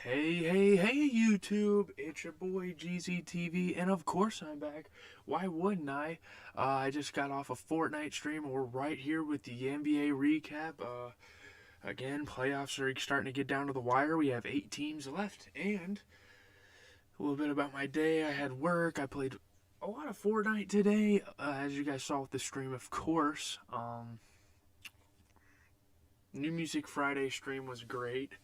Hey, YouTube! It's your boy GZTV, and of course I'm back. Why wouldn't I? I just got off a Fortnite stream, and we're right here with the NBA recap. Again, playoffs are starting to get down to the wire. We have 8 teams left, and a little bit about my day. I had work. I played a lot of Fortnite today, as you guys saw with the stream, of course. New Music Friday stream was great.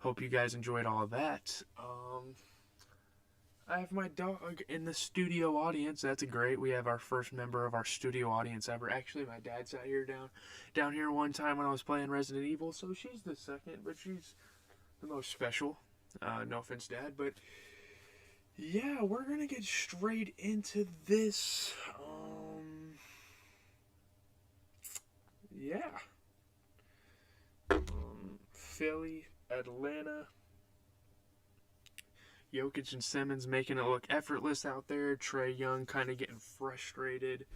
Hope you guys enjoyed all of that. I have my dog in the studio audience. That's great. We have our first member of our studio audience ever. Actually, my dad sat here down here one time when I was playing Resident Evil, so she's the second, but she's the most special. No offense, Dad, but yeah, we're gonna get straight into this. Yeah. Philly, Atlanta. Jokic and Simmons making it look effortless out there. Trae Young kind of getting frustrated.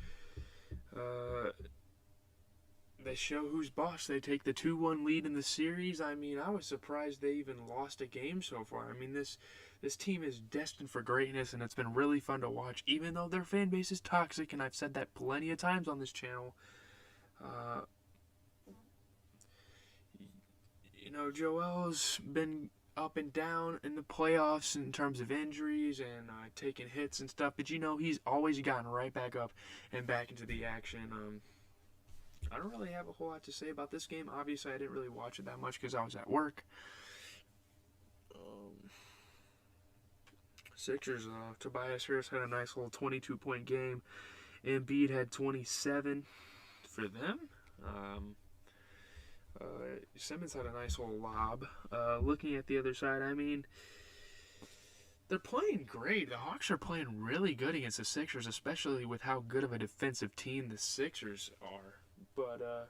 They show who's boss. They take the 2-1 lead in the series. I mean, I was surprised they even lost a game so far. I mean, this team is destined for greatness, and it's been really fun to watch, even though their fan base is toxic, and I've said that plenty of times on this channel. Joel's been up and down in the playoffs in terms of injuries and taking hits and stuff, but he's always gotten right back up and back into the action. I don't really have a whole lot to say about this game. Obviously, I didn't really watch it that much because I was at work. Sixers, Tobias Harris had a nice little 22-point game. Embiid had 27 for them. Simmons had a nice little lob. Looking at the other side, I mean, they're playing great. The Hawks are playing really good against the Sixers, especially with how good of a defensive team the Sixers are. But,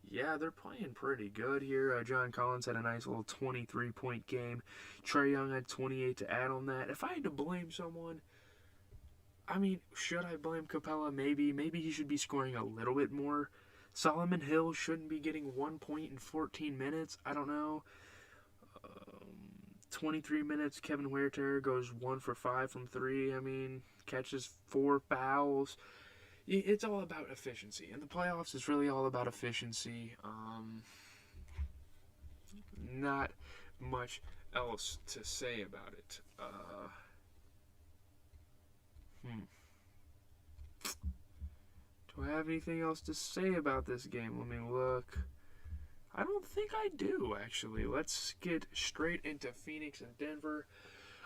yeah, they're playing pretty good here. John Collins had a nice little 23-point game. Trae Young had 28 to add on that. If I had to blame someone, I mean, should I blame Capella? Maybe. Maybe he should be scoring a little bit more. Solomon Hill shouldn't be getting 1 point in 14 minutes. I don't know. 23 minutes, Kevin Huerter goes 1 for 5 from 3. I mean, catches 4 fouls. It's all about efficiency. In the playoffs, it's really all about efficiency. Not much else to say about it. Do I have anything else to say about this game? Let me look. I don't think I do, actually. Let's get straight into Phoenix and Denver.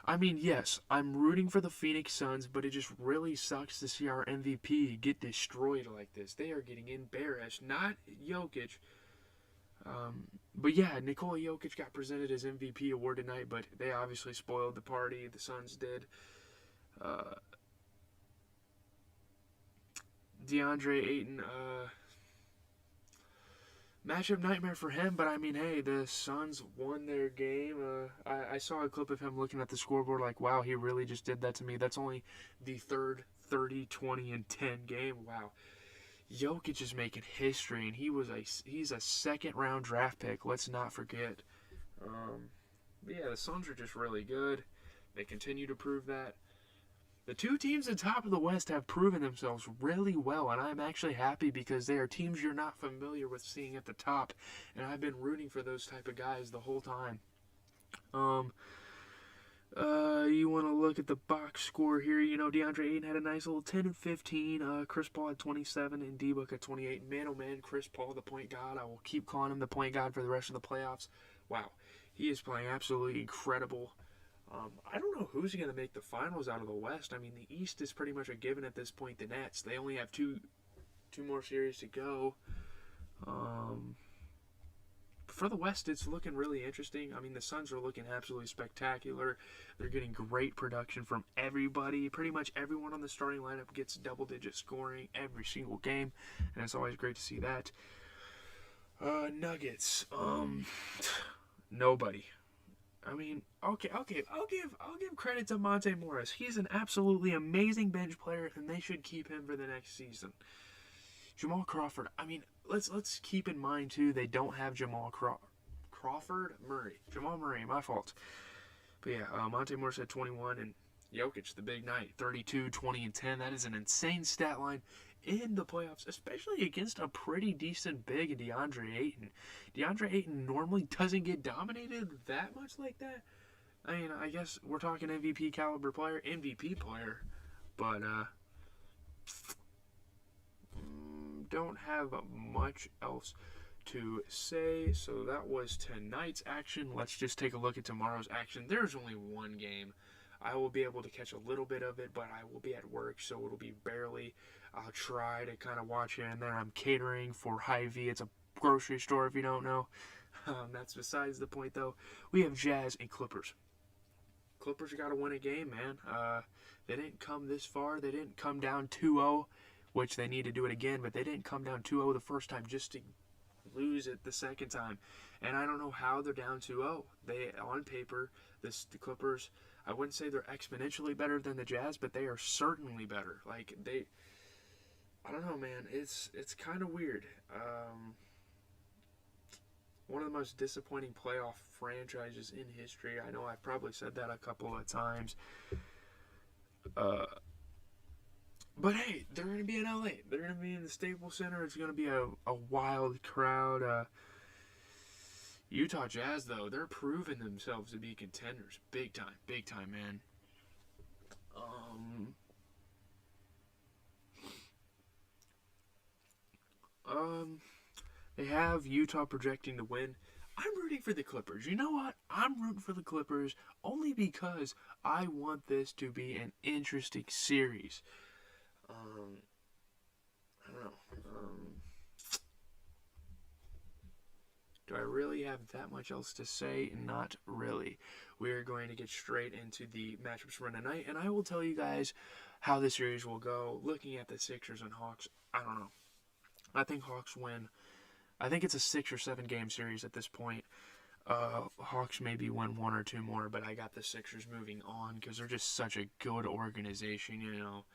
I mean, yes, I'm rooting for the Phoenix Suns, but it just really sucks to see our MVP get destroyed like this. They are getting embarrassed. Not Jokic. But yeah, Nikola Jokic got presented his MVP award tonight, but they obviously spoiled the party. The Suns did. DeAndre Ayton, matchup nightmare for him, but I mean, hey, the Suns won their game. I saw a clip of him looking at the scoreboard like, wow, he really just did that to me. That's only the third 30, 20, and 10 game. Wow. Jokic is making history, and he's a second-round draft pick. Let's not forget. But yeah, the Suns are just really good. They continue to prove that. The two teams at the top of the West have proven themselves really well, and I'm actually happy because they are teams you're not familiar with seeing at the top, and I've been rooting for those type of guys the whole time. You want to look at the box score here. DeAndre Ayton had a nice little 10 and 15. Chris Paul had 27, and D-Book at 28. Man, oh man, Chris Paul, the point guard. I will keep calling him the point guard for the rest of the playoffs. Wow, he is playing absolutely incredible. I don't know who's going to make the finals out of the West. I mean, the East is pretty much a given at this point. The Nets, they only have two more series to go. For the West, it's looking really interesting. I mean, the Suns are looking absolutely spectacular. They're getting great production from everybody. Pretty much everyone on the starting lineup gets double-digit scoring every single game, and it's always great to see that. Nuggets, nobody. I mean, okay, I'll give credit to Monte Morris. He's an absolutely amazing bench player, and they should keep him for the next season. Jamal Crawford, I mean, let's keep in mind too, they don't have Jamal Crawford. Jamal Murray, my fault. But yeah, Monte Morris had 21, and Jokic, the big night, 32, 20, and 10. That is an insane stat line in the playoffs, especially against a pretty decent big in DeAndre Ayton. DeAndre Ayton normally doesn't get dominated that much like that. I mean, I guess we're talking MVP caliber player, MVP player, but don't have much else to say. So that was tonight's action. Let's just take a look at tomorrow's action. There's only one game. I will be able to catch a little bit of it, but I will be at work, so it'll be barely. I'll try to kind of watch here and there. I'm catering for Hy-Vee. It's a grocery store, if you don't know. That's besides the point, though. We have Jazz and Clippers. Clippers got to win a game, man. They didn't come this far. They didn't come down 2-0, which they need to do it again, but they didn't come down 2-0 the first time just to lose it the second time. And I don't know how they're down 2-0. They, on paper, the Clippers, I wouldn't say they're exponentially better than the Jazz, but they are certainly better. Like, I don't know, man. It's kind of weird. One of the most disappointing playoff franchises in history. I know I've probably said that a couple of times. But hey, they're going to be in LA. They're going to be in the Staples Center. It's going to be a wild crowd. Utah Jazz, though, they're proving themselves to be contenders. Big time, man. They have Utah projecting to win. I'm rooting for the Clippers. You know what? I'm rooting for the Clippers only because I want this to be an interesting series. I don't know. Do I really have that much else to say? Not really. We're going to get straight into the matchups for tonight, and I will tell you guys how the series will go. Looking at the Sixers and Hawks, I don't know. I think Hawks win. I think it's a 6 or 7 game series at this point. Hawks maybe win 1 or 2 more, but I got the Sixers moving on because they're just such a good organization, you know.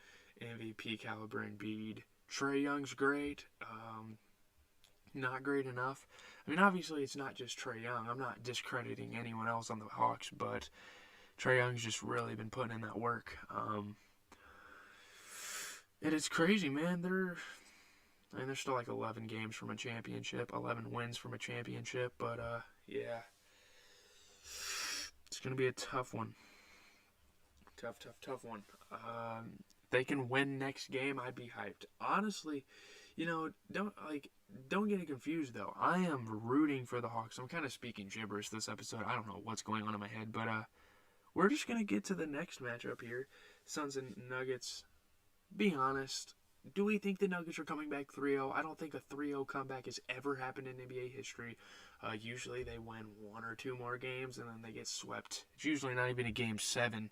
MVP caliber Embiid. Trae Young's great. Not great enough. I mean, obviously it's not just Trae Young. I'm not discrediting anyone else on the Hawks, but Trae Young's just really been putting in that work. And it's crazy, man. They're still like 11 games from a championship, 11 wins from a championship, but yeah. It's going to be a tough one. Tough one. They can win next game, I'd be hyped. Honestly, you know, don't get it confused though. I am rooting for the Hawks. I'm kind of speaking gibberish this episode. I don't know what's going on in my head, but we're just going to get to the next matchup here. Suns and Nuggets. Be honest, do we think the Nuggets are coming back 3-0? I don't think a 3-0 comeback has ever happened in NBA history. Usually they win 1 or 2 more games and then they get swept. It's usually not even a game 7.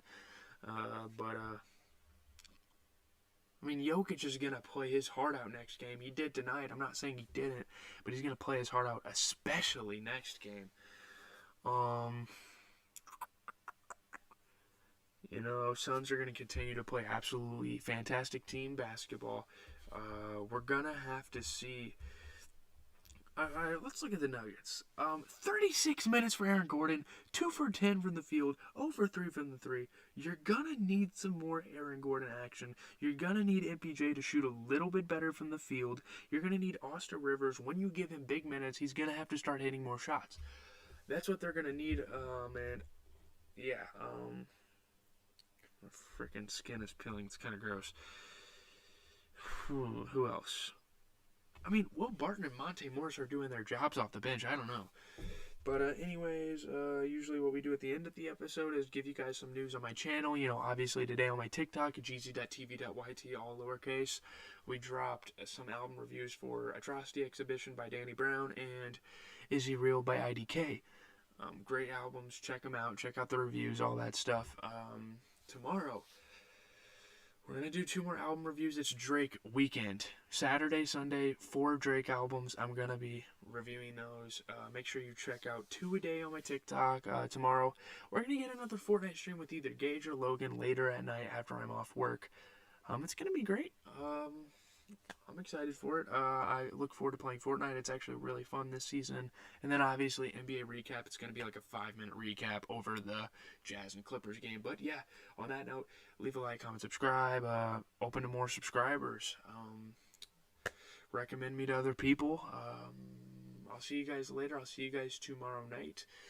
I mean, Jokic is going to play his heart out next game. He did tonight. I'm not saying he didn't, but he's going to play his heart out, especially next game. You know, Suns are going to continue to play absolutely fantastic team basketball. We're going to have to see. All right, let's look at the Nuggets. 36 minutes for Aaron Gordon, 2 for 10 from the field, 0 for 3 from the 3. You're going to need some more Aaron Gordon action. You're going to need MPJ to shoot a little bit better from the field. You're going to need Austin Rivers. When you give him big minutes, he's going to have to start hitting more shots. That's what they're going to need. And yeah, my freaking skin is peeling. It's kind of gross. Who else? I mean, Will Barton and Monte Morris are doing their jobs off the bench. I don't know. But anyways, usually what we do at the end of the episode is give you guys some news on my channel. You know, obviously today on my TikTok, gz.tv.yt, all lowercase, we dropped some album reviews for Atrocity Exhibition by Danny Brown and Is He Real by IDK. Great albums. Check them out. Check out the reviews, all that stuff. Tomorrow, we're going to do 2 more album reviews. It's Drake weekend. Saturday, Sunday, 4 Drake albums. I'm going to be reviewing those. Make sure you check out 2 a day on my TikTok. Tomorrow, we're going to get another Fortnite stream with either Gage or Logan later at night after I'm off work. It's going to be great. I'm excited for it. I look forward to playing Fortnite. It's actually really fun this season. And then obviously NBA recap. It's going to be like a 5-minute recap over the Jazz and Clippers game. But yeah, on that note, leave a like, comment, subscribe. Open to more subscribers. Recommend me to other people. I'll see you guys later. I'll see you guys tomorrow night.